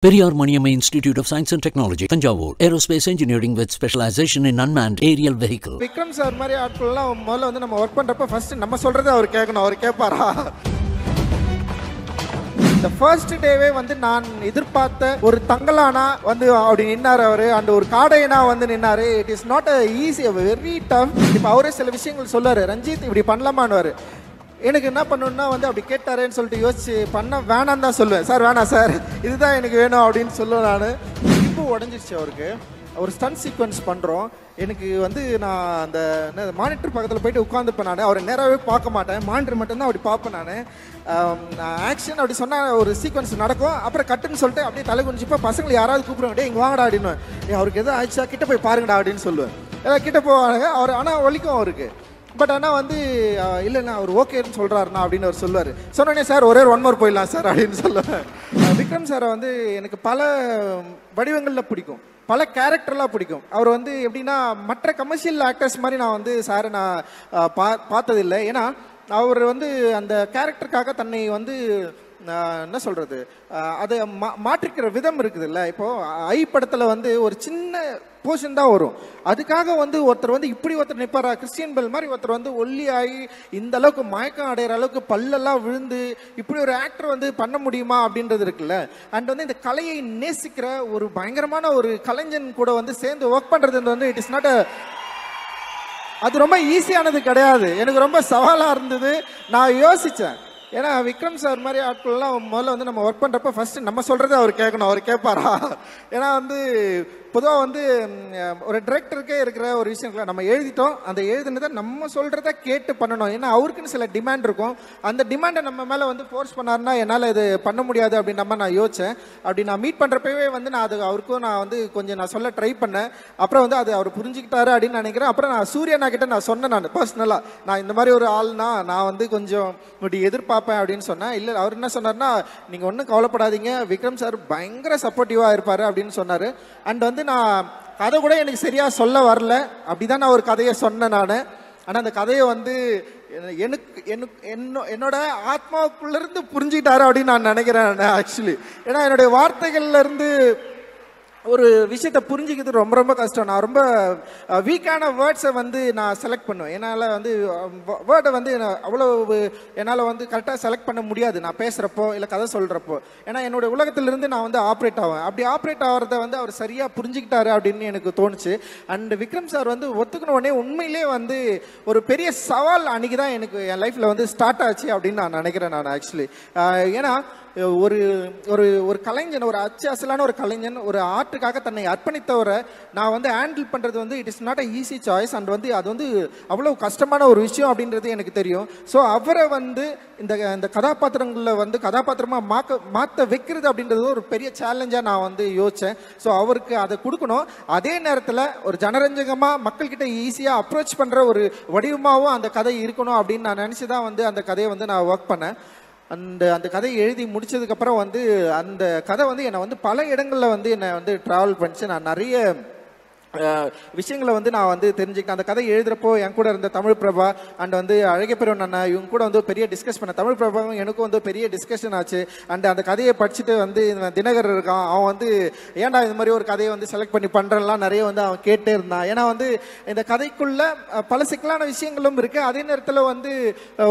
Periyar Maniamma Institute of Science and Technology, Tanjavur. Aerospace engineering with specialization in unmanned aerial vehicle. Vikram sir மாதிரி ஆட்கள்லாம் முதல்ல வந்து நம்ம work பண்ணுறப்ப ஃபர்ஸ்ட் நம்ம சொல்கிறத அவர் கேட்கணும். அவர் கேட்பாரா? இந்த ஃபர்ஸ்ட் டேவே வந்து நான் எதிர்பார்த்த ஒரு தங்கலானா வந்து அப்படி நின்னார் அவர். அந்த ஒரு காடையனா வந்து நின்னார். It is not a easy, very tough. இப்போ அவரே சில விஷயங்கள் சொல்லாரு, ரஞ்சித் இப்படி பண்ணலாமான்னு. எனக்கு என்ன பண்ணணும்னா வந்து அப்படி கேட்டாரேன்னு சொல்லிட்டு யோசிச்சு பண்ண வேணான்னு தான் சொல்லுவேன். சார் வேணாம் சார், இதுதான் எனக்கு வேணும் அப்படின்னு சொல்லுவேன். நான் இப்போ உடஞ்சிருச்சு அவருக்கு. ஒரு ஸ்டன் சீக்வன்ஸ் பண்ணுறோம். எனக்கு வந்து நான் அந்த மானிட்டர் பக்கத்தில் போயிட்டு உட்காந்துப்பேன். நான் அவரை நேராகவே பார்க்க மாட்டேன், மானிட்டர் மட்டும்தான் அப்படி பார்ப்பேன். நான் ஆக்ஷன் அப்படி சொன்னால் ஒரு சீக்வன்ஸ் நடக்கும். அப்புறம் கட்டுன்னு சொல்லிட்டு அப்படியே தலை குனிச்சிப்போ பசங்களை யாராவது கூப்பிடுவாங்க, இங்கே வாங்கடா அப்படின்னு. அவருக்கு எதுவும் ஆயிடுச்சா கிட்ட போய் பாருங்கடா அப்படின்னு சொல்லுவேன். ஏதாவது கிட்ட போவாங்க அவர். ஆனால் வலிக்கும் அவருக்கு. பட் ஆனால் வந்து இல்லைண்ணா அவர் ஓகேன்னு சொல்கிறாருண்ணா அப்படின்னு அவர் சொல்லுவார். சொன்னோடனே சார் ஒரே ஒன் மோர் போயிடலாம் சார் அப்படின்னு சொல்லுவேன். விக்ரம் சாரை வந்து எனக்கு பல வடிவங்களில் பிடிக்கும், பல கேரக்டர்லாம் பிடிக்கும். அவர் வந்து எப்படின்னா மற்ற கமர்ஷியல் ஆக்டர்ஸ் மாதிரி நான் வந்து சாரை நான் பார்த்ததில்லை. ஏன்னா அவர் வந்து அந்த கேரக்டருக்காக தன்னை வந்து என்ன சொல்கிறது, அதை மாற்றிக்கிற விதம் இருக்குதுல்ல. இப்போது ஐ படத்தில் வந்து ஒரு சின்ன போர்ஷன் தான் வரும். அதுக்காக வந்து ஒருத்தர் வந்து இப்படி ஒருத்தர் நிற்பாரா, கிறிஸ்டியன் பெல் மாதிரி ஒருத்தர் வந்து ஒல்லி ஆகி இந்த அளவுக்கு மயக்கம் அடைகிற அளவுக்கு பல்லெல்லாம் விழுந்து இப்படி ஒரு ஆக்டர் வந்து பண்ண முடியுமா அப்படின்றது இருக்குல்ல. அண்ட் வந்து இந்த கலையை நேசிக்கிற ஒரு பயங்கரமான ஒரு கலைஞன் கூட வந்து சேர்ந்து ஒர்க் பண்ணுறது வந்து இட் இஸ் நாட் அது ரொம்ப ஈஸியானது கிடையாது. எனக்கு ரொம்ப சவாலாக இருந்தது. நான் யோசித்தேன், ஏன்னா விக்ரம் சார் மாதிரி ஆட்கள்லாம் முதல்ல வந்து நம்ம ஒர்க் பண்ணுறப்ப ஃபஸ்ட்டு நம்ம சொல்கிறத அவர் கேட்கணும். அவர் கேட்பாரா? ஏன்னா வந்து பொதுவாக வந்து ஒரு டிரெக்டருக்கே இருக்கிற ஒரு விஷயம் நம்ம எழுதிட்டோம், அந்த எழுதுனதை நம்ம சொல்கிறத கேட்டு பண்ணணும். ஏன்னா அவருக்குன்னு சில டிமாண்ட் இருக்கும். அந்த டிமாண்டை நம்ம மேலே வந்து ஃபோர்ஸ் பண்ணாருன்னா என்னால் இது பண்ண முடியாது அப்படின்ற மாதிரி நான் யோசித்தேன். அப்படி நான் மீட் பண்ணுறப்பவே வந்து நான் அது அவருக்கும் நான் வந்து கொஞ்சம் நான் சொல்ல ட்ரை பண்ணேன். அப்புறம் வந்து அது அவர் புரிஞ்சுக்கிட்டாரு அப்படின்னு நினைக்கிறேன். அப்புறம் நான் சூர்யானா கிட்ட நான் சொன்னேன், நான் பர்சனலாக நான் இந்த மாதிரி ஒரு ஆள்னா நான் வந்து கொஞ்சம் இப்படி எதிர்பார்ப்பேன் அப்படின்னு சொன்னேன். இல்லை அவர் என்ன சொன்னார்னா, நீங்கள் ஒன்றும் கவலைப்படாதீங்க, விக்ரம் சார் பயங்கர சப்போர்ட்டிவாக இருப்பார் அப்படின்னு சொன்னார். அண்ட் வந்து நான் கதை கூட எனக்கு சரியாக சொல்ல வரல, அப்படிதான் நான் ஒரு கதையை சொன்னேன் நான். ஆனால் அந்த கதையை வந்து என்னோட ஆத்மாவுக்குள்ளேருந்து புரிஞ்சுக்கிட்டாரு அப்படின்னு நான் நினைக்கிறேன் ஆக்சுவலி. ஏன்னா என்னுடைய வார்த்தைகள்லேருந்து ஒரு விஷயத்தை புரிஞ்சிக்கிறது ரொம்ப ரொம்ப கஷ்டம். நான் ரொம்ப வீக்கான வேர்ட்ஸை வந்து நான் செலக்ட் பண்ணுவேன். என்னால் வந்து வேர்டை வந்து அவ்வளோ என்னால் வந்து கரெக்டாக செலக்ட் பண்ண முடியாது நான் பேசுகிறப்போ இல்லை கதை சொல்கிறப்போ. ஏன்னா என்னோடய உலகத்திலிருந்து நான் வந்து ஆப்ரேட் ஆவேன். அப்படி ஆப்ரேட் ஆகிறத வந்து அவர் சரியாக புரிஞ்சுக்கிட்டாரு அப்படின்னு எனக்கு தோணுச்சு. அண்ட் விக்ரம் சார் வந்து ஒத்துக்கின உடனே உண்மையிலே வந்து ஒரு பெரிய சவால் அன்றைக்கி தான் எனக்கு என் லைஃப்பில் வந்து ஸ்டார்ட் ஆச்சு அப்படின்னு நான் நினைக்கிறேன் நான் ஆக்சுவலி. ஏன்னா ஒரு ஒரு ஒரு கலைஞன், ஒரு அச்சாசலான ஒரு கலைஞன், ஒரு ஆர்ட்டுக்காக தன்னை அர்ப்பணித்தவரை நான் வந்து ஹேண்டில் பண்ணுறது வந்து it is not a easy choice. And வந்து அது வந்து அவ்வளோ கஷ்டமான ஒரு விஷயம் அப்படின்றது எனக்கு தெரியும். ஸோ அவரை வந்து இந்த கதாபாத்திரங்களில் வந்து கதாபாத்திரமாக மாற்ற வைக்கிறது அப்படின்றது ஒரு பெரிய சேலஞ்சாக நான் வந்து யோசித்தேன். ஸோ அவருக்கு அதை கொடுக்கணும், அதே நேரத்தில் ஒரு ஜனரஞ்சகமாக மக்கள்கிட்ட ஈஸியாக அப்ரோச் பண்ணுற ஒரு வடிவமாகவும் அந்த கதை இருக்கணும் அப்படின்னு நான் நினச்சி தான் வந்து அந்த கதையை வந்து நான் ஒர்க் பண்ணேன். அந்த கதையை எழுதி முடித்ததுக்கப்புறம் வந்து அந்த கதை வந்து என்னை வந்து பல இடங்களில் வந்து என்னை வந்து ட்ராவல் பண்ணிச்சு. நான் நிறைய விஷயங்களை வந்து நான் வந்து தெரிஞ்சுக்கிட்டேன். அந்த கதை எழுதுகிறப்போ என் கூட இருந்த தமிழ் பிரபா அண்ட் வந்து அழகிய பெருவன் அண்ணா இவங்க கூட வந்து பெரிய டிஸ்கஸ் பண்ணேன். தமிழ் பிரபாவும் எனக்கும் வந்து பெரிய டிஸ்கஷன் ஆச்சு. அண்ட் அந்த கதையை படிச்சுட்டு வந்து தினகர் இருக்கான், அவன் வந்து ஏன்டா இது மாதிரி ஒரு கதையை வந்து செலக்ட் பண்ணி பண்ணுறலாம் நிறைய வந்து அவன் கேட்டே இருந்தான். ஏன்னா வந்து இந்த கதைக்குள்ள பல சிக்கலான விஷயங்களும் இருக்குது. அதே நேரத்தில் வந்து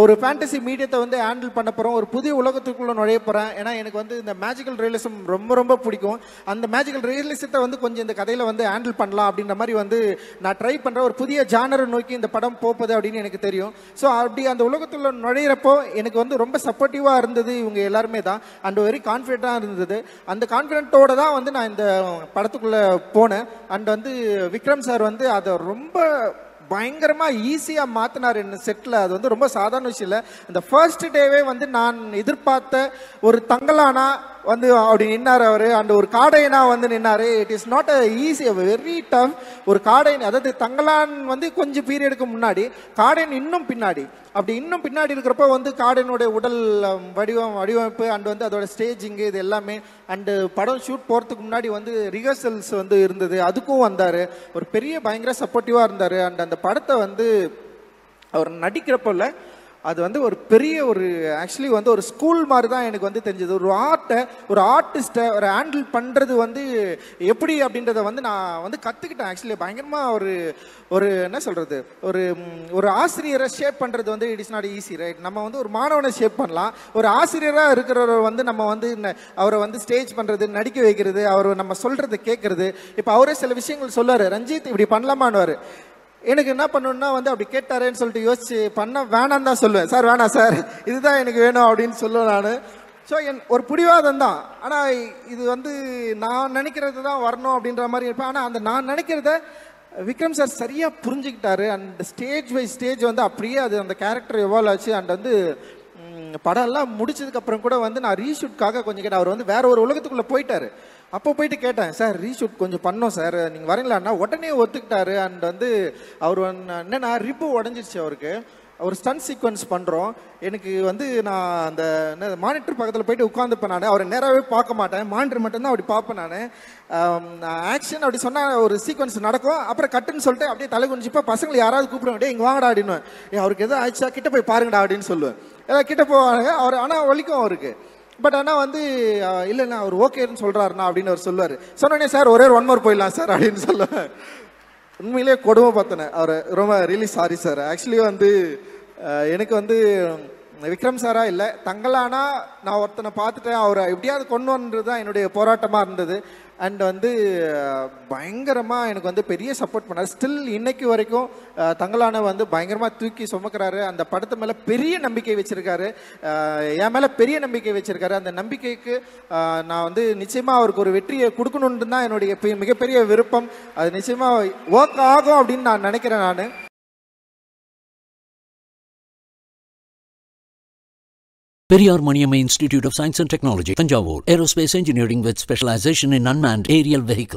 ஒரு ஃபேண்டசி மீடியத்தை வந்து ஹேண்டில் பண்ண போகிறோம், ஒரு புதிய உலகத்துக்குள்ளே நுழைய போகிறேன். ஏன்னா எனக்கு வந்து இந்த மேஜிக்கல் ரியலிசம் ரொம்ப ரொம்ப பிடிக்கும். அந்த மேஜிக்கல் ரியலிசத்தை வந்து கொஞ்சம் இந்த கதையில் வந்து ஹேண்டில் பண்ணலாம் அப்படின்ற மாதிரி வந்து நான் ட்ரை பண்ணுற ஒரு புதிய ஜானரை நோக்கி இந்த படம் போகுது அப்படின்னு எனக்கு தெரியும். ஸோ அப்படி அந்த உலகத்தில் நுழையிறப்போ எனக்கு வந்து ரொம்ப சப்போர்ட்டிவாக இருந்தது இவங்க எல்லாருமே தான். அண்ட் வெரி கான்ஃபிடென்ட்டாக இருந்தது. அந்த கான்ஃபிடென்ட்டோடு தான் வந்து நான் இந்த படத்துக்குள்ளே போனேன். அண்ட் வந்து விக்ரம் சார் வந்து அதை ரொம்ப பயங்கரமாக ஈஸியாக மாற்றினார் என்ன செட்டில். அது வந்து ரொம்ப சாதாரண விஷயம் இல்லை. இந்த ஃபர்ஸ்ட் டேவே வந்து நான் எதிர்பார்த்த ஒரு தங்கலானா வந்து அப்படி நின்னார் அவர். அண்ட் ஒரு காடையனா வந்து நின்னார். It is not a easy, very tough. ஒரு காடையன், அதாவது தங்கலான் வந்து கொஞ்சம் பீரியடுக்கு முன்னாடி, காடையன் இன்னும் பின்னாடி. அப்படி இன்னும் பின்னாடி இருக்கிறப்ப வந்து காடையனுடைய உடல் வடிவமைப்பு அண்ட் வந்து அதோட ஸ்டேஜிங்கு இது எல்லாமே அண்டு படம் ஷூட் போகிறதுக்கு முன்னாடி வந்து ரிஹர்சல்ஸ் வந்து இருந்தது, அதுக்கும் வந்தார். ஒரு பெரிய பயங்கர சப்போர்ட்டிவாக இருந்தார். அண்ட் அந்த படத்தை வந்து அவர் நடிக்கிறப்போ இல்லை, அது வந்து ஒரு பெரிய ஒரு ஆக்சுவலி வந்து ஒரு ஸ்கூல் மாதிரி தான் எனக்கு வந்து தெரிஞ்சது. ஒரு ஆர்ட்டை, ஒரு ஆர்டிஸ்ட்டை ஒரு ஹேண்டில் பண்ணுறது வந்து எப்படி அப்படின்றத வந்து நான் வந்து கற்றுக்கிட்டேன். ஆக்சுவலி பயங்கரமாக ஒரு ஒரு என்ன சொல்கிறது, ஒரு ஒரு ஆசிரியரை ஷேப் பண்ணுறது வந்து it is not easy, right? நம்ம வந்து ஒரு மாணவனை ஷேப் பண்ணலாம். ஒரு ஆசிரியராக இருக்கிறவர் வந்து நம்ம வந்து அவரை வந்து ஸ்டேஜ் பண்ணுறது, நடிக்க வைக்கிறது, அவர் நம்ம சொல்கிறத கேட்குறது. இப்போ அவரே சில விஷயங்கள் சொல்லுவார், ரஞ்சித் இப்படி பண்ணலாமான்னுவார். எனக்கு என்ன பண்ணணும்னா வந்து அப்படி கேட்டாரேன்னு சொல்லிட்டு யோசிச்சு பண்ண வேணான்னு தான் சொல்லுவேன். சார் வேணாம் சார், இதுதான் எனக்கு வேணும் அப்படின்னு சொல்லுவேன் நான். ஸோ ஒரு பிடிவாதம் தான். ஆனால் இது வந்து நான் நினைக்கிறது தான் வரணும் அப்படின்ற மாதிரி இருப்பேன். ஆனால் அந்த நான் நினைக்கிறத விக்ரம் சார் சரியாக புரிஞ்சுக்கிட்டாரு. அண்ட் ஸ்டேஜ் பை ஸ்டேஜ் வந்து அப்படியே அது அந்த கேரக்டர் எவால்வ் ஆச்சு. அண்ட் வந்து படம் எல்லாம் முடிச்சதுக்கப்புறம் கூட வந்து நான் ரீஷூட்காக கொஞ்சம் கேட்டேன். அவர் வந்து வேற ஒரு உலகத்துக்குள்ளே போயிட்டார். அப்போ போயிட்டு கேட்டேன், சார் ரீஷூட் கொஞ்சம் பண்ணோம் சார், நீங்கள் வரீங்களான்னா உடனே ஒத்துக்கிட்டாரு. அண்ட் வந்து அவர் என்னென்னா ரிப்பு உடஞ்சிருச்சு அவருக்கு. ஒரு ஸ்டன் சீக்வன்ஸ் பண்ணுறோம். எனக்கு வந்து நான் அந்த என்ன மானிட்டர் பக்கத்தில் போயிட்டு உட்காந்துப்பேன். நான் அவரை நேராகவே பார்க்க மாட்டேன், மானிட்டர் மட்டும்தான் அப்படி பார்ப்பேன். நான் ஆக்ஷன் அப்படி சொன்னால் ஒரு சீக்வன்ஸ் நடக்கும், அப்புறம் கட்டுன்னு சொல்லிட்டு அப்படியே தலை குனிஞ்சிப்பா பசங்களை யாராவது கூப்பிடுவேன், டே இங்கே வாங்கடா அப்படின்னுவேன். அவருக்கு எதுவும் ஆயிடுச்சா கிட்ட போய் பாருங்கடா அப்படின்னு சொல்லுவேன். ஏதாவது கிட்ட போவாங்க அவர், ஆனால் வலிக்கும் அவருக்கு. பட் ஆனால் வந்து இல்லைண்ணா அவர் ஓகேன்னு சொல்கிறாருண்ணா அப்படின்னு அவர் சொல்லுவார். சொன்னோடனே சார் ஒரே ஒன் மோர் போயிடலாம் சார் அப்படின்னு சொல்லுவேன். உண்மையிலே கொடுமை பார்த்தேன் அவர். ரொம்ப ரியலி சாரி சார். ஆக்சுவலி வந்து எனக்கு வந்து விக்ரம் சாரா இல்லை, தங்களானா நான் ஒருத்தனை பார்த்துட்டேன், அவரை எப்படியாவது கொண்டு வந்தது தான் என்னுடைய போராட்டமாக இருந்தது. அண்ட் வந்து பயங்கரமாக எனக்கு வந்து பெரிய சப்போர்ட் பண்ணார். ஸ்டில் இன்னைக்கு வரைக்கும் தங்களான வந்து பயங்கரமாக தூக்கி சுமக்கிறாரு. அந்த படத்து மேலே பெரிய நம்பிக்கை வச்சுருக்காரு, என் மேலே பெரிய நம்பிக்கை வச்சுருக்காரு. அந்த நம்பிக்கைக்கு நான் வந்து நிச்சயமாக அவருக்கு ஒரு வெற்றியை கொடுக்கணுன்ட்டு தான் என்னுடைய மிகப்பெரிய விருப்பம். அது நிச்சயமாக ஒர்க் ஆகும் அப்படின்னு நான் நினைக்கிறேன். நான் Periyar Maniamma Institute of Science and Technology, Tanjavur. Aerospace engineering with specialization in unmanned aerial vehicle.